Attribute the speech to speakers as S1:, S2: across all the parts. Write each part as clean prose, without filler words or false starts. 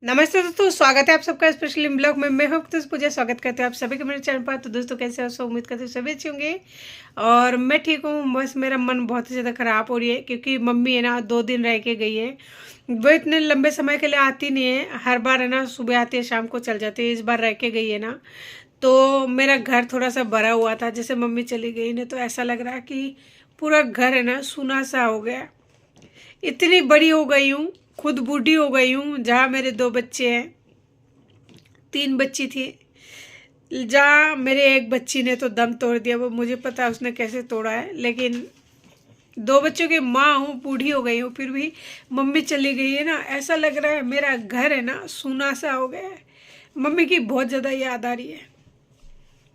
S1: नमस्ते दोस्तों, स्वागत है आप सबका स्पेशल ब्लॉग में। मैं हूं तो पूजा, स्वागत करते हैं आप सभी के मेरे चैनल पर। तो दोस्तों कैसे हो? उम्मीद करते हैं सभी अच्छे होंगे और मैं ठीक हूं। बस मेरा मन बहुत ही ज़्यादा ख़राब हो रही है क्योंकि मम्मी है ना 2 दिन रह के गई है। वो इतने लंबे समय के लिए आती नहीं है, हर बार है ना सुबह आती है शाम को चल जाती है। इस बार रह के गई है ना, तो मेरा घर थोड़ा सा भरा हुआ था। जैसे मम्मी चली गई ना तो ऐसा लग रहा है कि पूरा घर है ना सूना सा हो गया। इतनी बड़ी हो गई हूँ, खुद बूढ़ी हो गई हूँ। जहाँ मेरे 2 बच्चे हैं, 3 बच्ची थी, जहाँ मेरे एक बच्ची ने तो दम तोड़ दिया। वो मुझे पता है उसने कैसे तोड़ा है, लेकिन 2 बच्चों की माँ हूँ, बूढ़ी हो गई हूँ, फिर भी मम्मी चली गई है ना, ऐसा लग रहा है मेरा घर है ना सूना सा हो गया है। मम्मी की बहुत ज़्यादा याद आ रही है,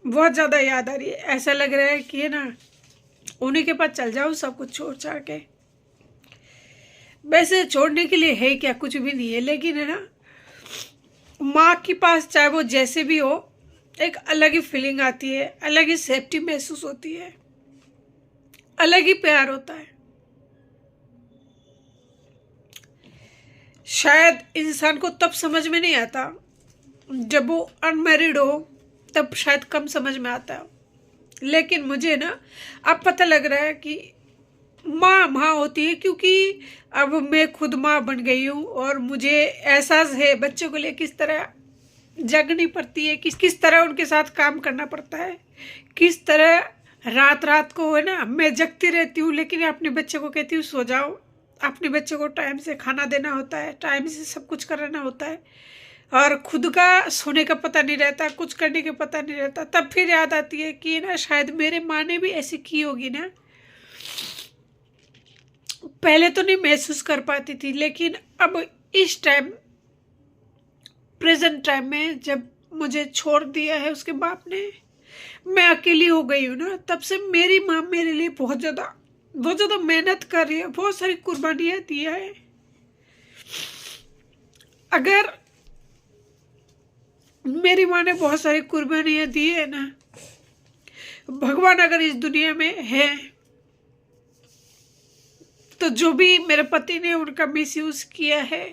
S1: बहुत ज़्यादा याद आ रही है। ऐसा लग रहा है कि है ना उन्हीं के पास चल जाऊँ सब कुछ छोड़ छाड़ के। वैसे छोड़ने के लिए है क्या, कुछ भी नहीं है, लेकिन है ना माँ के पास चाहे वो जैसे भी हो, एक अलग ही फीलिंग आती है, अलग ही सेफ्टी महसूस होती है, अलग ही प्यार होता है। शायद इंसान को तब समझ में नहीं आता जब वो अनमैरिड हो, तब शायद कम समझ में आता है। लेकिन मुझे ना अब पता लग रहा है कि माँ माँ होती है, क्योंकि अब मैं खुद माँ बन गई हूँ और मुझे एहसास है बच्चों के लिए किस तरह जगनी पड़ती है, किस तरह उनके साथ काम करना पड़ता है, किस तरह रात रात को है ना मैं जगती रहती हूँ, लेकिन अपने बच्चे को कहती हूँ सो जाओ। अपने बच्चे को टाइम से खाना देना होता है, टाइम से सब कुछ कराना होता है, और खुद का सोने का पता नहीं रहता, कुछ करने का पता नहीं रहता। तब फिर याद आती है कि ना शायद मेरे माँ ने भी ऐसी की होगी ना। पहले तो नहीं महसूस कर पाती थी, लेकिन अब इस टाइम, प्रेजेंट टाइम में, जब मुझे छोड़ दिया है उसके बाप ने, मैं अकेली हो गई हूँ ना, तब से मेरी माँ मेरे लिए बहुत ज़्यादा मेहनत कर रही है, बहुत सारी कुर्बानियाँ दिया है। अगर मेरी माँ ने बहुत सारी कुर्बानियाँ दी है ना, भगवान अगर इस दुनिया में है, तो जो भी मेरे पति ने उनका मिसयूज किया है,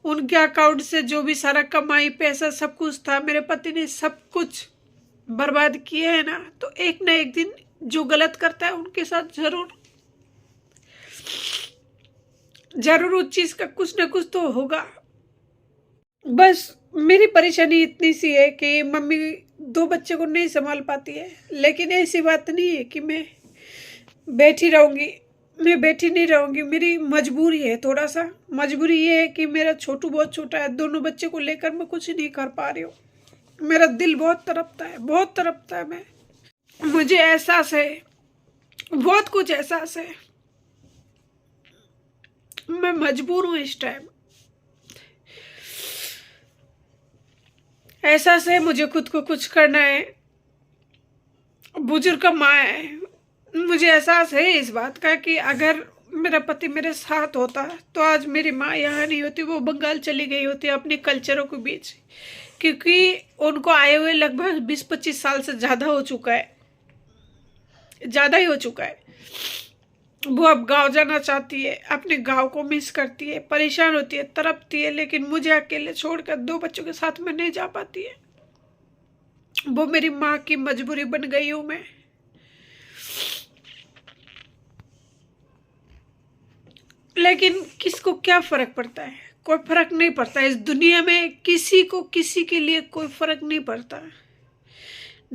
S1: उनके अकाउंट से जो भी सारा कमाई पैसा सब कुछ था, मेरे पति ने सब कुछ बर्बाद किया है ना, तो एक ना एक दिन जो गलत करता है उनके साथ जरूर जरूर उस चीज का कुछ ना कुछ तो होगा। बस मेरी परेशानी इतनी सी है कि मम्मी 2 बच्चे को नहीं संभाल पाती है, लेकिन ऐसी बात नहीं है कि मैं बैठी रहूंगी। मैं बैठी नहीं रहूंगी, मेरी मजबूरी है। थोड़ा सा मजबूरी ये है कि मेरा छोटू बहुत छोटा है, दोनों बच्चे को लेकर मैं कुछ नहीं कर पा रही हूँ। मेरा दिल बहुत तड़पता है, बहुत तड़पता है। मुझे एहसास है, बहुत कुछ एहसास है। मैं मजबूर हूँ इस टाइम। एहसास है मुझे खुद को कुछ करना है। बुजुर्ग माँ है, मुझे एहसास है इस बात का कि अगर मेरा पति मेरे साथ होता तो आज मेरी माँ यहाँ नहीं होती, वो बंगाल चली गई होती अपने कल्चरों के बीच। क्योंकि उनको आए हुए लगभग 20-25 साल से ज़्यादा हो चुका है, ज़्यादा ही हो चुका है। वो अब गांव जाना चाहती है, अपने गांव को मिस करती है, परेशान होती है, तड़पती है, लेकिन मुझे अकेले छोड़कर 2 बच्चों के साथ में नहीं जा पाती है। वो मेरी माँ की मजबूरी बन गई हूँ मैं। लेकिन किसको क्या फर्क पड़ता है? कोई फर्क नहीं पड़ता इस दुनिया में, किसी को किसी के लिए कोई फर्क नहीं पड़ता।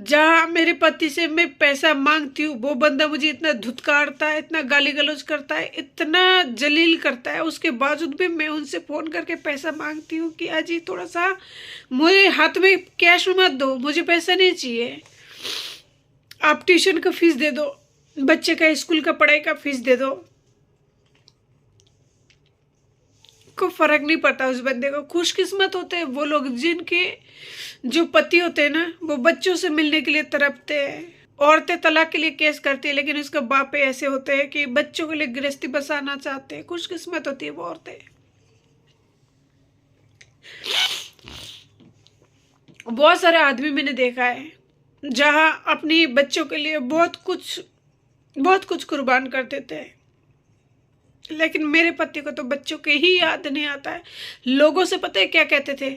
S1: जहाँ मेरे पति से मैं पैसा मांगती हूँ, वो बंदा मुझे इतना धुतकारता है, इतना गाली गलौज करता है, इतना जलील करता है, उसके बावजूद भी मैं उनसे फ़ोन करके पैसा मांगती हूँ कि अजी थोड़ा सा मेरे हाथ में कैश मत दो, मुझे पैसा नहीं चाहिए, आप ट्यूशन का फीस दे दो, बच्चे का स्कूल का पढ़ाई का फीस दे दो। को फर्क नहीं पड़ता उस बंदे को। खुशकिस्मत होते हैं वो लोग जिनके जो पति होते हैं ना, वो बच्चों से मिलने के लिए तड़पते हैं। औरतें तलाक के लिए केस करती है, लेकिन उसके बाप ऐसे होते हैं कि बच्चों के लिए गृहस्थी बसाना चाहते हैं। खुशकिस्मत होती है वो औरतें। बहुत सारे आदमी मैंने देखा है जहां अपनी बच्चों के लिए बहुत कुछ कुर्बान कर देते हैं, लेकिन मेरे पति को तो बच्चों के ही याद नहीं आता है। लोगों से पता है क्या कहते थे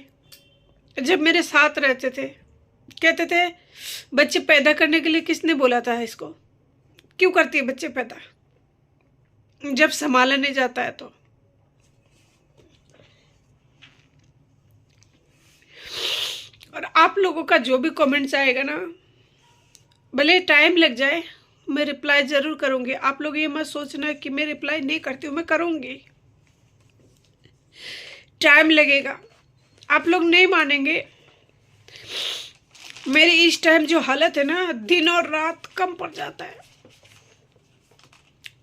S1: जब मेरे साथ रहते थे? कहते थे बच्चे पैदा करने के लिए किसने बोला था इसको? क्यों करती है बच्चे पैदा जब संभाला नहीं जाता है? तो और आप लोगों का जो भी कमेंट्स आएगा ना, भले टाइम लग जाए, मैं रिप्लाई ज़रूर करूँगी। आप लोग ये मत सोचना कि मैं रिप्लाई नहीं करती हूँ, मैं करूँगी। टाइम लगेगा, आप लोग नहीं मानेंगे। मेरी इस टाइम जो हालत है ना, दिन और रात कम पड़ जाता है।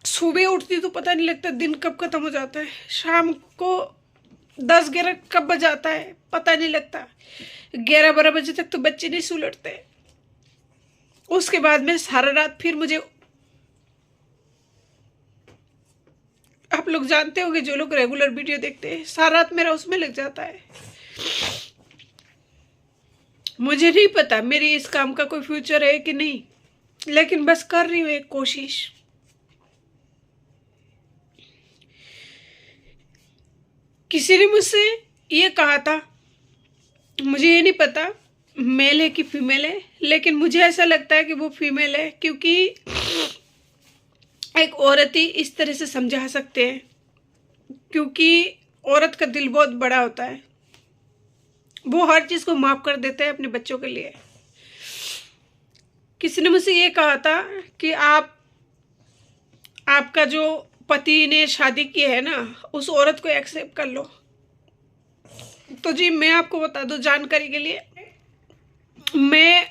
S1: सुबह उठती तो पता नहीं लगता दिन कब खत्म हो जाता है, शाम को 10-11 कब बज जाता है पता नहीं लगता। 11-12 बजे तक तो बच्चे नहीं सुलटते। उसके बाद में सारा रात फिर मुझे, आप लोग जानते होंगे जो लोग रेगुलर वीडियो देखते हैं, सारा रात मेरा उसमें लग जाता है। मुझे नहीं पता मेरी इस काम का कोई फ्यूचर है कि नहीं, लेकिन बस कर रही हूँ एक कोशिश। किसी ने मुझसे ये कहा था, मुझे ये नहीं पता मेल है कि फीमेल है, लेकिन मुझे ऐसा लगता है कि वो फीमेल है, क्योंकि एक औरत ही इस तरह से समझा सकते हैं, क्योंकि औरत का दिल बहुत बड़ा होता है। वो हर चीज़ को माफ़ कर देते हैं अपने बच्चों के लिए। किसी ने मुझसे ये कहा था कि आपका जो पति ने शादी की है ना, उस औरत को एक्सेप्ट कर लो। तो जी मैं आपको बता दूं जानकारी के लिए, मैं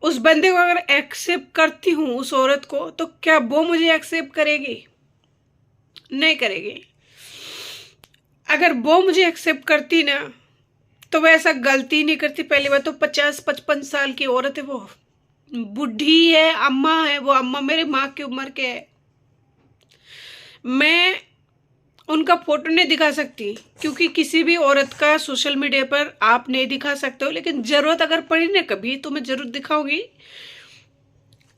S1: उस बंदे को अगर एक्सेप्ट करती हूँ उस औरत को, तो क्या वो मुझे एक्सेप्ट करेगी? नहीं करेगी। अगर वो मुझे एक्सेप्ट करती ना, तो वह ऐसा गलती नहीं करती। पहली बात तो 50-55 साल की औरत है, वो बूढ़ी है, अम्मा है। वो अम्मा मेरे माँ की उम्र के है। मैं उनका फोटो नहीं दिखा सकती, क्योंकि किसी भी औरत का सोशल मीडिया पर आप नहीं दिखा सकते हो, लेकिन ज़रूरत अगर पड़ी ना कभी तो मैं ज़रूर दिखाऊंगी,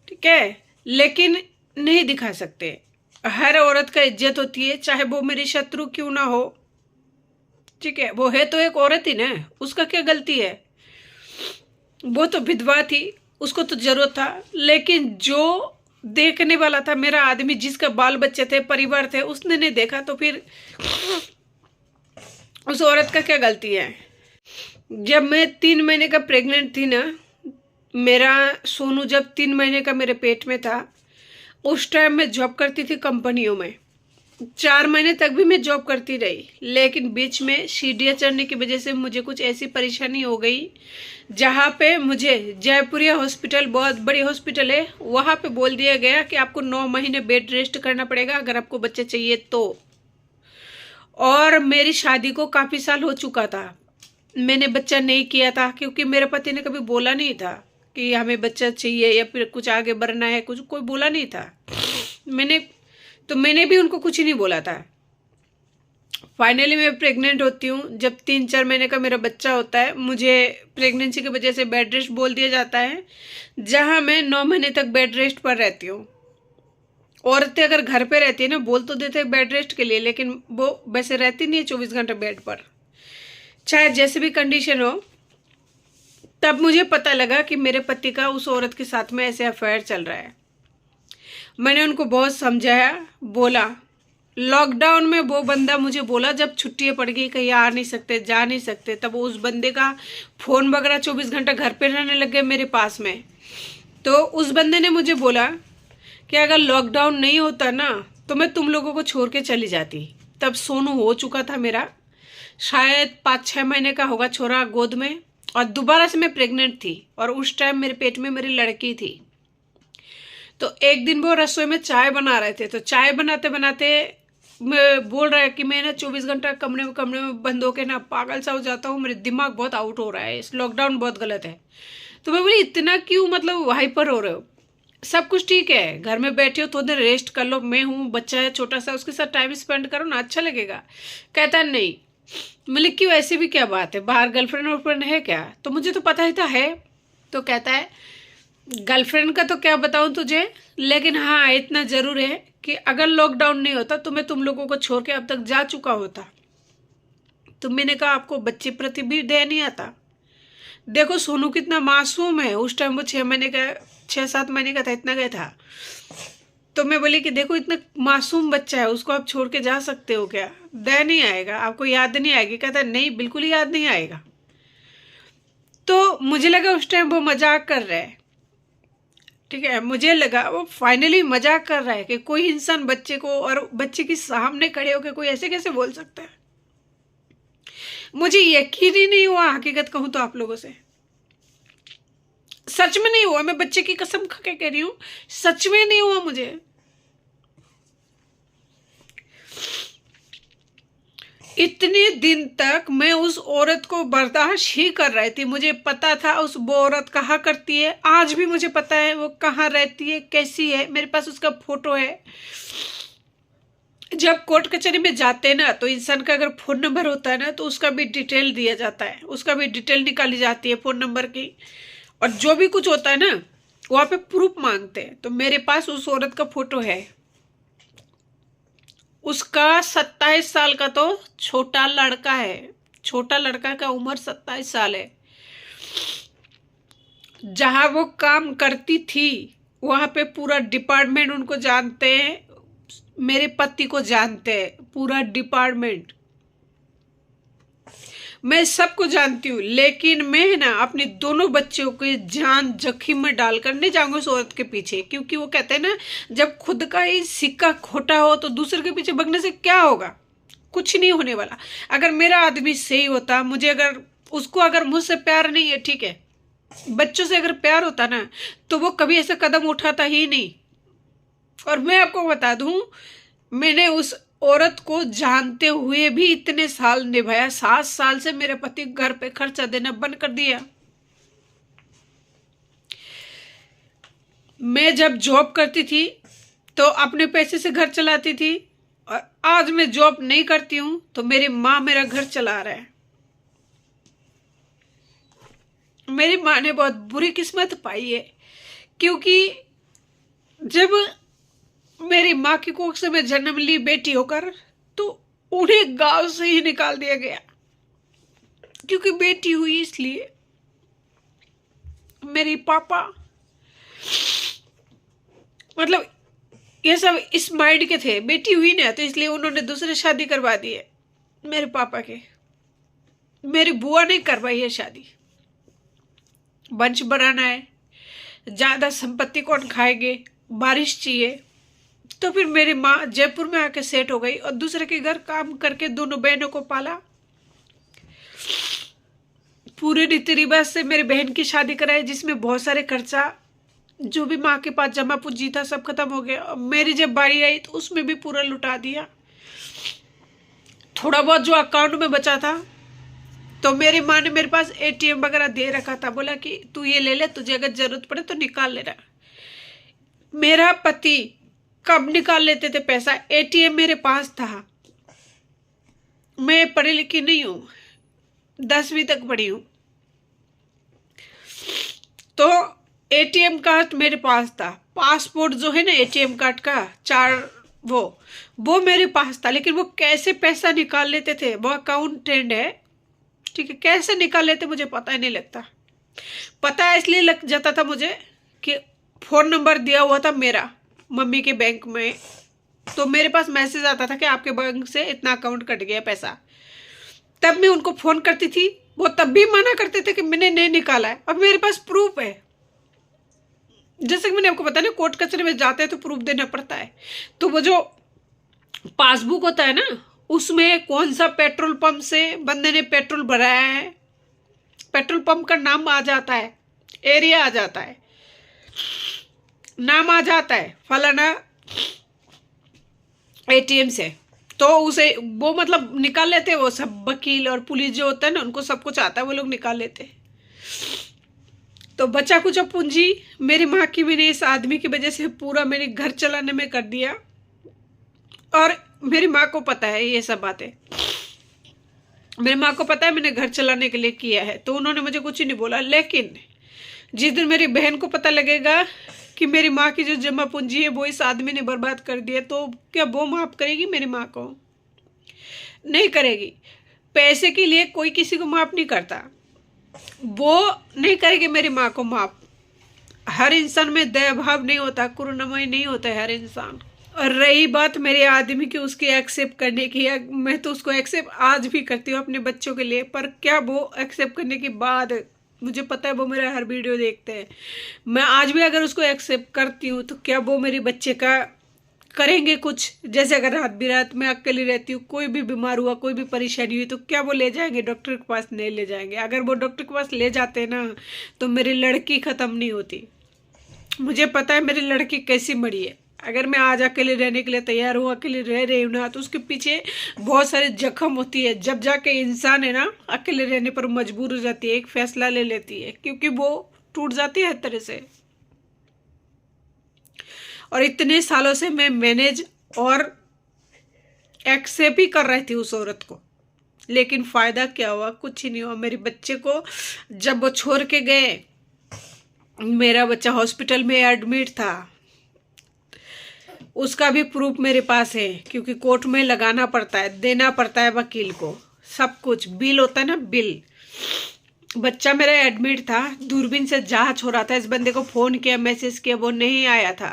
S1: ठीक है? लेकिन नहीं दिखा सकते। हर औरत का इज्जत होती है, चाहे वो मेरी शत्रु क्यों ना हो, ठीक है? वो है तो एक औरत ही ना, उसका क्या गलती है? वो तो विधवा थी, उसको तो जरूरत था। लेकिन जो देखने वाला था, मेरा आदमी जिसका बाल बच्चे थे, परिवार थे, उसने नहीं देखा, तो फिर उस औरत का क्या गलती है? जब मैं 3 महीने का प्रेग्नेंट थी ना, मेरा सोनू जब 3 महीने का मेरे पेट में था, उस टाइम मैं जॉब करती थी कंपनियों में। 4 महीने तक भी मैं जॉब करती रही, लेकिन बीच में सीढ़ियाँ चढ़ने की वजह से मुझे कुछ ऐसी परेशानी हो गई, जहाँ पे मुझे जयपुरिया हॉस्पिटल, बहुत बड़ी हॉस्पिटल है, वहाँ पे बोल दिया गया कि आपको 9 महीने बेड रेस्ट करना पड़ेगा अगर आपको बच्चे चाहिए तो। और मेरी शादी को काफ़ी साल हो चुका था, मैंने बच्चा नहीं किया था, क्योंकि मेरे पति ने कभी बोला नहीं था कि हमें बच्चा चाहिए या फिर कुछ आगे बढ़ना है, कुछ कोई बोला नहीं था। मैंने भी उनको कुछ नहीं बोला था। फाइनली मैं प्रेग्नेंट होती हूँ। जब 3-4 महीने का मेरा बच्चा होता है, मुझे प्रेगनेंसी की वजह से बेड रेस्ट बोल दिया जाता है, जहाँ मैं 9 महीने तक बेड रेस्ट पर रहती हूँ। औरतें अगर घर पे रहती है ना, बोल तो देते हैं बेड रेस्ट के लिए, लेकिन वो वैसे रहती नहीं है 24 घंटे बेड पर, चाहे जैसे भी कंडीशन हो। तब मुझे पता लगा कि मेरे पति का उस औरत के साथ में ऐसे अफेयर चल रहा है। मैंने उनको बहुत समझाया, बोला। लॉकडाउन में वो बंदा मुझे बोला, जब छुट्टियाँ पड़ गई, कहीं आ नहीं सकते, जा नहीं सकते, तब उस बंदे का फ़ोन वगैरह 24 घंटा घर पे रहने लग गए मेरे पास में। तो उस बंदे ने मुझे बोला कि अगर लॉकडाउन नहीं होता ना, तो मैं तुम लोगों को छोड़ के चली जाती। तब सोनू हो चुका था मेरा, शायद 5-6 महीने का होगा छोरा गोद में, और दोबारा से मैं प्रेग्नेंट थी, और उस टाइम मेरे पेट में मेरी लड़की थी। तो एक दिन वो रसोई में चाय बना रहे थे, तो चाय बनाते बनाते मैं बोल रहा है कि मैं ना 24 घंटा कमरे में बंद होके ना पागल सा हो जाता हूँ, मेरे दिमाग बहुत आउट हो रहा है, इस लॉकडाउन बहुत गलत है। तो मैं बोली इतना क्यों मतलब हाइपर हो रहे हो? सब कुछ ठीक है, घर में बैठे हो, थोड़ी देर रेस्ट कर लो, मैं हूँ, बच्चा है छोटा सा, उसके साथ टाइम स्पेंड करो ना, अच्छा लगेगा। कहता नहीं। मतलब क्यों, ऐसे भी क्या बात है, बाहर गर्लफ्रेंड वर्लफ्रेंड है क्या? तो मुझे तो पता ही था है। तो कहता है गर्लफ्रेंड का तो क्या बताऊं तुझे, लेकिन हाँ इतना जरूर है कि अगर लॉकडाउन नहीं होता तो मैं तुम लोगों को छोड़ के अब तक जा चुका होता। तो मैंने कहा आपको बच्चे प्रति भी दया नहीं आता। देखो सोनू कितना मासूम है, उस टाइम वो 6 महीने का 6-7 महीने का था, इतना गया था। तो मैं बोली कि देखो इतना मासूम बच्चा है, उसको आप छोड़ के जा सकते हो क्या? दया नहीं आएगा आपको, याद नहीं आएगी? कहता नहीं बिल्कुल ही याद नहीं आएगा। तो मुझे लगा उस टाइम वो मजाक कर रहा है, ठीक है, मुझे लगा वो फाइनली मजाक कर रहा है कि कोई इंसान बच्चे को, और बच्चे के सामने खड़े होकर कोई ऐसे कैसे बोल सकता है। मुझे यकीन ही नहीं हुआ, हकीकत कहूं तो आप लोगों से सच में नहीं हुआ। मैं बच्चे की कसम खा के कह रही हूं, सच में नहीं हुआ मुझे। इतने दिन तक मैं उस औरत को बर्दाश्त ही कर रही थी। मुझे पता था उस वो औरत कहाँ करती है, आज भी मुझे पता है वो कहाँ रहती है, कैसी है, मेरे पास उसका फोटो है। जब कोर्ट कचहरी में जाते हैं ना, तो इंसान का अगर फोन नंबर होता है ना, तो उसका भी डिटेल दिया जाता है, उसका भी डिटेल निकाली जाती है फोन नंबर की, और जो भी कुछ होता है ना वहाँ पे प्रूफ मांगते हैं। तो मेरे पास उस औरत का फोटो है। उसका 27 साल का तो छोटा लड़का है, छोटा लड़का का उम्र 27 साल है। जहां वो काम करती थी वहां पे पूरा डिपार्टमेंट उनको जानते हैं, मेरे पति को जानते हैं, पूरा डिपार्टमेंट। मैं सबको जानती हूँ, लेकिन मैं ना अपने दोनों बच्चों के जान जोखिम में डालकर नहीं जाऊंगी उस औरत के पीछे, क्योंकि वो कहते हैं ना जब खुद का ही सिक्का खोटा हो तो दूसरे के पीछे भगने से क्या होगा, कुछ नहीं होने वाला। अगर मेरा आदमी सही होता, मुझे अगर उसको अगर मुझसे प्यार नहीं है, ठीक है, बच्चों से अगर प्यार होता ना तो वो कभी ऐसा कदम उठाता ही नहीं। और मैं आपको बता दूं, मैंने उस औरत को जानते हुए भी इतने साल निभाया। 7 साल से मेरे पति घर पे खर्चा देना बंद कर दिया। मैं जब जॉब करती थी तो अपने पैसे से घर चलाती थी, और आज मैं जॉब नहीं करती हूं तो मेरी माँ मेरा घर चला रहा है। मेरी माँ ने बहुत बुरी किस्मत पाई है, क्योंकि जब मेरी माँ की कोख से मैं जन्म ली बेटी होकर, तो उन्हें गांव से ही निकाल दिया गया, क्योंकि बेटी हुई इसलिए। मेरी पापा मतलब ये सब इस माइंड के थे, बेटी हुई ना तो इसलिए उन्होंने दूसरे शादी करवा दी है मेरे पापा के। मेरी बुआ ने करवाई है शादी, वंश बनाना है, ज्यादा संपत्ति कौन खाएंगे, बारिश चाहिए। तो फिर मेरी माँ जयपुर में आके सेट हो गई और दूसरे के घर काम करके दोनों बहनों को पाला। पूरे रीति रिवाज से मेरी बहन की शादी कराई, जिसमें बहुत सारे खर्चा जो भी माँ के पास जमा पूंजी था सब खत्म हो गया। मेरी जब बारी आई तो उसमें भी पूरा लुटा दिया। थोड़ा बहुत जो अकाउंट में बचा था तो मेरी माँ ने मेरे पास एटीएम वगैरह दे रखा था, बोला कि तू ये ले ले, तुझे अगर जरूरत पड़े तो निकाल लेना। मेरा पति कब निकाल लेते थे पैसा, एटीएम मेरे पास था। मैं पढ़ी लिखी नहीं हूं, 10वीं तक पढ़ी हूं, तो एटीएम कार्ड मेरे पास था। पासपोर्ट जो है ना एटीएम कार्ड का 4 वो मेरे पास था। लेकिन वो कैसे पैसा निकाल लेते थे, वो अकाउंटेंट है, ठीक है, कैसे निकाल लेते मुझे पता ही नहीं लगता। पता इसलिए लग जाता था मुझे कि फोन नंबर दिया हुआ था मेरा मम्मी के बैंक में, तो मेरे पास मैसेज आता था कि आपके बैंक से इतना अकाउंट कट गया पैसा। तब मैं उनको फोन करती थी, वो तब भी मना करते थे कि मैंने नहीं निकाला है। अब मेरे पास प्रूफ है, जैसे कि मैंने आपको बताया ना कोर्ट कचहरी में जाते हैं तो प्रूफ देना पड़ता है। तो वो जो पासबुक होता है ना, उसमें कौन सा पेट्रोल पंप से बंदे ने पेट्रोल भराया है, पेट्रोल पंप का नाम आ जाता है, एरिया आ जाता है, नाम आ जाता है फलाना एटीएम से। तो उसे वो मतलब निकाल लेते हैं, वो सब वकील और पुलिस जो होता है ना उनको सब कुछ आता है, वो लोग निकाल लेते हैं। तो बचा कुछ पूंजी मेरी माँ की मैंने इस आदमी की वजह से पूरा मेरे घर चलाने में कर दिया, और मेरी माँ को पता है ये सब बातें। मेरी माँ को पता है मैंने घर चलाने के लिए किया है, तो उन्होंने मुझे कुछ ही नहीं बोला। लेकिन जिस दिन मेरी बहन को पता लगेगा कि मेरी माँ की जो जमा पूंजी है वो इस आदमी ने बर्बाद कर दिया, तो क्या वो माफ़ करेगी मेरी माँ को? नहीं करेगी। पैसे के लिए कोई किसी को माफ़ नहीं करता, वो नहीं करेगी मेरी माँ को माफ़। हर इंसान में दया भाव नहीं होता, करुणामय नहीं होता है हर इंसान। और रही बात मेरे आदमी की उसकी एक्सेप्ट करने की, मैं तो उसको एक्सेप्ट आज भी करती हूँ अपने बच्चों के लिए, पर क्या वो एक्सेप्ट करने के बाद, मुझे पता है वो मेरा हर वीडियो देखते हैं, मैं आज भी अगर उसको एक्सेप्ट करती हूँ तो क्या वो मेरे बच्चे का करेंगे कुछ? जैसे अगर रात बिरात मैं अकेली रहती हूँ, कोई भी बीमार हुआ, कोई भी परेशानी हुई, तो क्या वो ले जाएंगे डॉक्टर के पास? नहीं ले जाएंगे। अगर वो डॉक्टर के पास ले जाते ना तो मेरी लड़की ख़त्म नहीं होती। मुझे पता है मेरी लड़की कैसी मरी है। अगर मैं आज अकेले रहने के लिए तैयार हूँ, अकेले रह रही हूँ ना, तो उसके पीछे बहुत सारे जख्म होती है। जब जाके इंसान है ना अकेले रहने पर मजबूर हो जाती है, एक फैसला ले लेती है, क्योंकि वो टूट जाती है हर तरह से। और इतने सालों से मैं मैनेज और एक्सेप्ट ही कर रही थी उस औरत को, लेकिन फ़ायदा क्या हुआ? कुछ ही नहीं हुआ। मेरे बच्चे को जब वो छोड़ के गए, मेरा बच्चा हॉस्पिटल में एडमिट था, उसका भी प्रूफ मेरे पास है, क्योंकि कोर्ट में लगाना पड़ता है, देना पड़ता है वकील को, सब कुछ बिल होता है ना, बिल। बच्चा मेरा एडमिट था, दूरबीन से जांच हो रहा था, इस बंदे को फ़ोन किया, मैसेज किया, वो नहीं आया था,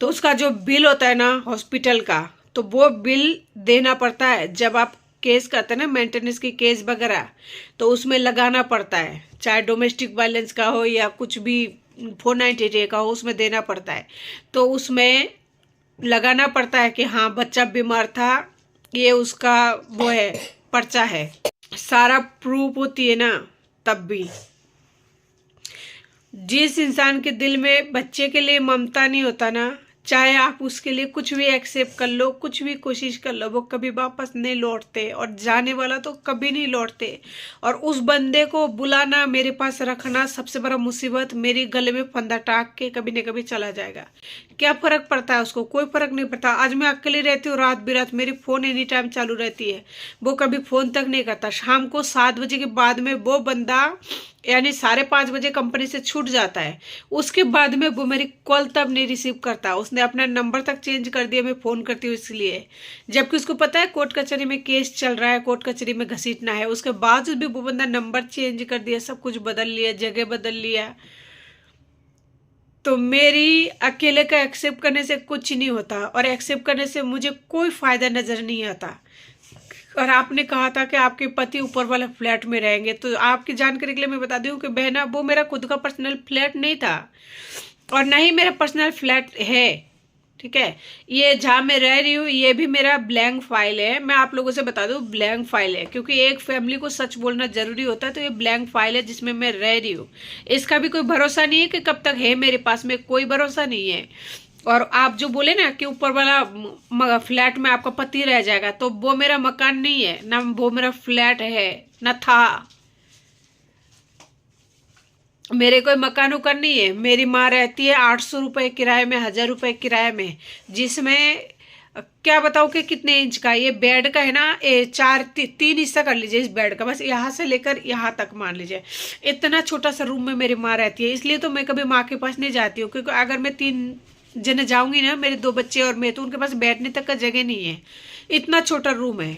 S1: तो उसका जो बिल होता है ना हॉस्पिटल का, तो वो बिल देना पड़ता है। जब आप केस करते हैं ना मेंटेनेंस की केस वगैरह, तो उसमें लगाना पड़ता है, चाहे डोमेस्टिक वायलेंस का हो या कुछ भी 498 का हो, उसमें देना पड़ता है। तो उसमें लगाना पड़ता है कि हाँ बच्चा बीमार था, ये उसका वो है, पर्चा है, सारा प्रूफ होती है ना। तब भी जिस इंसान के दिल में बच्चे के लिए ममता नहीं होता ना, चाहे आप उसके लिए कुछ भी एक्सेप्ट कर लो, कुछ भी कोशिश कर लो, वो कभी वापस नहीं लौटते, और जाने वाला तो कभी नहीं लौटते। और उस बंदे को बुलाना, मेरे पास रखना सबसे बड़ा मुसीबत। मेरे गले में फंदा टाक के कभी न कभी चला जाएगा। क्या फ़र्क पड़ता है उसको? कोई फ़र्क नहीं पड़ता। आज मैं अकेली रहती हूँ, रात बिरात मेरी फ़ोन एनी टाइम चालू रहती है, वो कभी फ़ोन तक नहीं करता। शाम को 7 बजे के बाद में वो बंदा, यानी 5:30 बजे कंपनी से छूट जाता है, उसके बाद में वो मेरी कॉल तब नहीं रिसीव करता। उसने अपना नंबर तक चेंज कर दिया, मैं फ़ोन करती हूँ इसलिए, जबकि उसको पता है कोर्ट कचहरी में केस चल रहा है, कोर्ट कचहरी में घसीटना है। उसके बावजूद भी वो बंदा नंबर चेंज कर दिया, सब कुछ बदल लिया, जगह बदल लिया। तो मेरी अकेले का एक्सेप्ट करने से कुछ नहीं होता, और एक्सेप्ट करने से मुझे कोई फ़ायदा नज़र नहीं आता। और आपने कहा था कि आपके पति ऊपर वाले फ्लैट में रहेंगे, तो आपकी जानकारी के लिए मैं बता दूं कि बहना, वो मेरा खुद का पर्सनल फ्लैट नहीं था, और ना ही मेरा पर्सनल फ्लैट है, ठीक है। ये जहाँ मैं रह रही हूँ ये भी मेरा ब्लैंक फाइल है। मैं आप लोगों से बता दूं ब्लैंक फाइल है, क्योंकि एक फैमिली को सच बोलना जरूरी होता है। तो ये ब्लैंक फाइल है जिसमें मैं रह रही हूँ, इसका भी कोई भरोसा नहीं है कि कब तक है मेरे पास में, कोई भरोसा नहीं है। और आप जो बोले ना कि ऊपर वाला फ्लैट में आपका पति रह जाएगा, तो वो मेरा मकान नहीं है ना, वो मेरा फ्लैट है ना था। मेरे कोई मकान उकान नहीं है। मेरी माँ रहती है 800 रुपये किराए में, 1000 रुपये किराए में, जिसमें क्या बताऊँ कि कितने इंच का ये बेड का है ना, 3 हिस्सा कर लीजिए इस बेड का, बस यहाँ से लेकर यहाँ तक मान लीजिए। इतना छोटा सा रूम में मेरी माँ रहती है, इसलिए तो मैं कभी माँ के पास नहीं जाती हूँ, क्योंकि अगर मैं 3 जने जाऊंगी ना, मेरे 2 बच्चे और मैं, तो उनके पास बैठने तक का जगह नहीं है, इतना छोटा रूम है।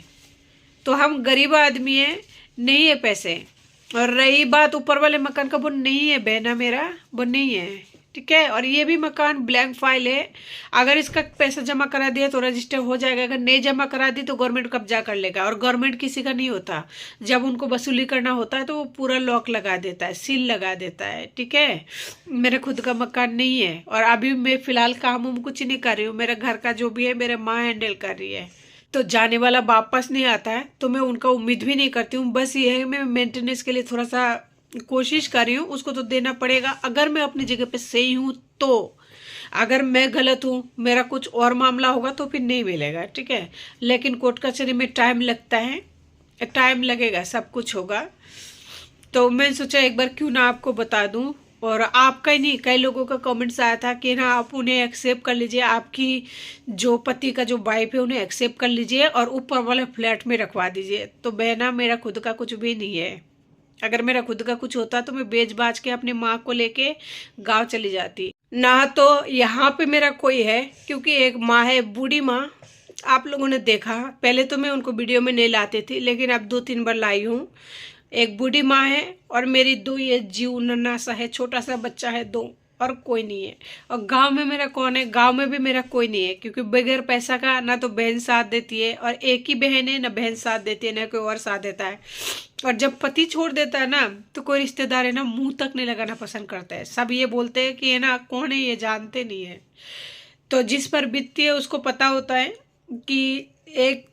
S1: तो हम गरीब आदमी हैं, नहीं है पैसे। और रही बात ऊपर वाले मकान का, वो नहीं है बहना मेरा, वो नहीं है, ठीक है। और ये भी मकान ब्लैंक फाइल है। अगर इसका पैसा जमा करा दिया तो रजिस्टर हो जाएगा, अगर नहीं जमा करा दी तो गवर्नमेंट कब्जा कर लेगा, और गवर्नमेंट किसी का नहीं होता। जब उनको वसूली करना होता है तो वो पूरा लॉक लगा देता है, सील लगा देता है, ठीक है। मेरा खुद का मकान नहीं है, और अभी मैं फ़िलहाल काम उम कुछ नहीं कर रही हूँ। मेरा घर का जो भी है मेरे माँ हैंडल कर रही है। तो जाने वाला वापस नहीं आता है, तो मैं उनका उम्मीद भी नहीं करती हूँ। बस ये है मैं मेंटेनेंस के लिए थोड़ा सा कोशिश कर रही हूँ, उसको तो देना पड़ेगा। अगर मैं अपनी जगह पे सही हूँ तो, अगर मैं गलत हूँ, मेरा कुछ और मामला होगा तो फिर नहीं मिलेगा, ठीक है। लेकिन कोर्ट कचहरी में टाइम लगता है, टाइम लगेगा, सब कुछ होगा। तो मैं सोचा एक बार क्यों ना आपको बता दूं। और आपका ही नहीं, कई लोगों का कमेंट्स आया था कि ना आप उन्हें एक्सेप्ट कर लीजिए, आपकी जो पति का जो वाइफ है उन्हें एक्सेप्ट कर लीजिए और ऊपर वाले फ्लैट में रखवा दीजिए। तो बहना, मेरा खुद का कुछ भी नहीं है, अगर मेरा खुद का कुछ होता तो मैं बेच बाच के अपनी माँ को लेके गांव चली जाती। ना तो यहाँ पे मेरा कोई है, क्योंकि एक माँ है, बूढ़ी माँ। आप लोगों ने देखा, पहले तो मैं उनको वीडियो में नहीं लाती थी, लेकिन अब 2-3 बार लाई हूँ। एक बूढ़ी माँ है और मेरी 2 ये जीव नन्हा सा है, छोटा सा बच्चा है, 2, और कोई नहीं है। और गांव में मेरा कौन है? गांव में भी मेरा कोई नहीं है, क्योंकि बगैर पैसा का ना तो बहन साथ देती है, और एक ही बहन है, ना बहन साथ देती है ना कोई और साथ देता है। और जब पति छोड़ देता है ना, तो कोई रिश्तेदार है ना मुंह तक नहीं लगाना पसंद करता है। सब ये बोलते हैं कि है ना कौन है, ये जानते नहीं है। तो जिस पर बीतती है उसको पता होता है कि एक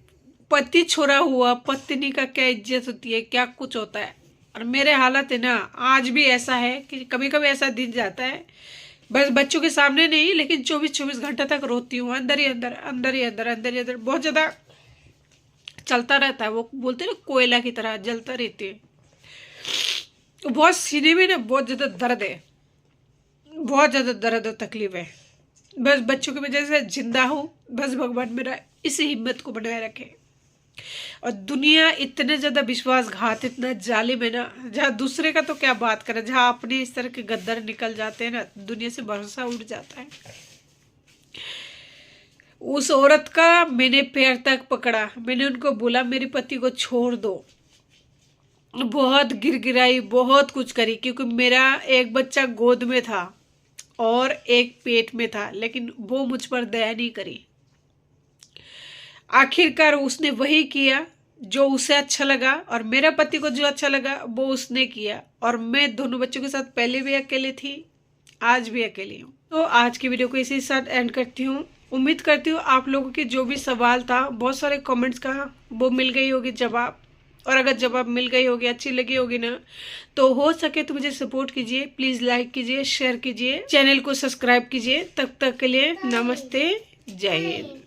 S1: पति छोड़ा हुआ पत्नी का क्या इज्जत होती है, क्या कुछ होता है। और मेरे हालत है ना आज भी ऐसा है कि कभी कभी ऐसा दिन जाता है, बस बच्चों के सामने नहीं, लेकिन 24-24 घंटे तक रोती हूँ, अंदर ही अंदर, अंदर ही अंदर, अंदर ही अंदर, बहुत ज़्यादा चलता रहता है। वो बोलते हैं ना कोयला की तरह जलता रहती है। बहुत सीने में ना बहुत ज़्यादा दर्द है, बहुत ज़्यादा दर्द और तकलीफ है। बस बच्चों की वजह से जिंदा हूँ। बस भगवान मेरा इसी हिम्मत को बनाए रखे। और दुनिया इतने ज़्यादा विश्वासघात, इतना जालिम है ना, जहाँ दूसरे का तो क्या बात करें, जहाँ अपने इस तरह के गद्दार निकल जाते हैं ना, दुनिया से भरोसा उड़ जाता है। उस औरत का मैंने पैर तक पकड़ा, मैंने उनको बोला मेरे पति को छोड़ दो। बहुत गिरगिराई, बहुत कुछ करी, क्योंकि मेरा एक बच्चा गोद में था और एक पेट में था, लेकिन वो मुझ पर दया नहीं करी। आखिरकार उसने वही किया जो उसे अच्छा लगा, और मेरा पति को जो अच्छा लगा वो उसने किया। और मैं दोनों बच्चों के साथ पहले भी अकेले थी, आज भी अकेली हूँ। तो आज की वीडियो को इसी के साथ एंड करती हूँ। उम्मीद करती हूँ आप लोगों के जो भी सवाल था, बहुत सारे कमेंट्स का, वो मिल गई होगी जवाब। और अगर जवाब मिल गई होगी, अच्छी लगी होगी ना, तो हो सके तो मुझे सपोर्ट कीजिए, प्लीज़ लाइक कीजिए, शेयर कीजिए, चैनल को सब्सक्राइब कीजिए। तब तक के लिए नमस्ते, जय हिंद।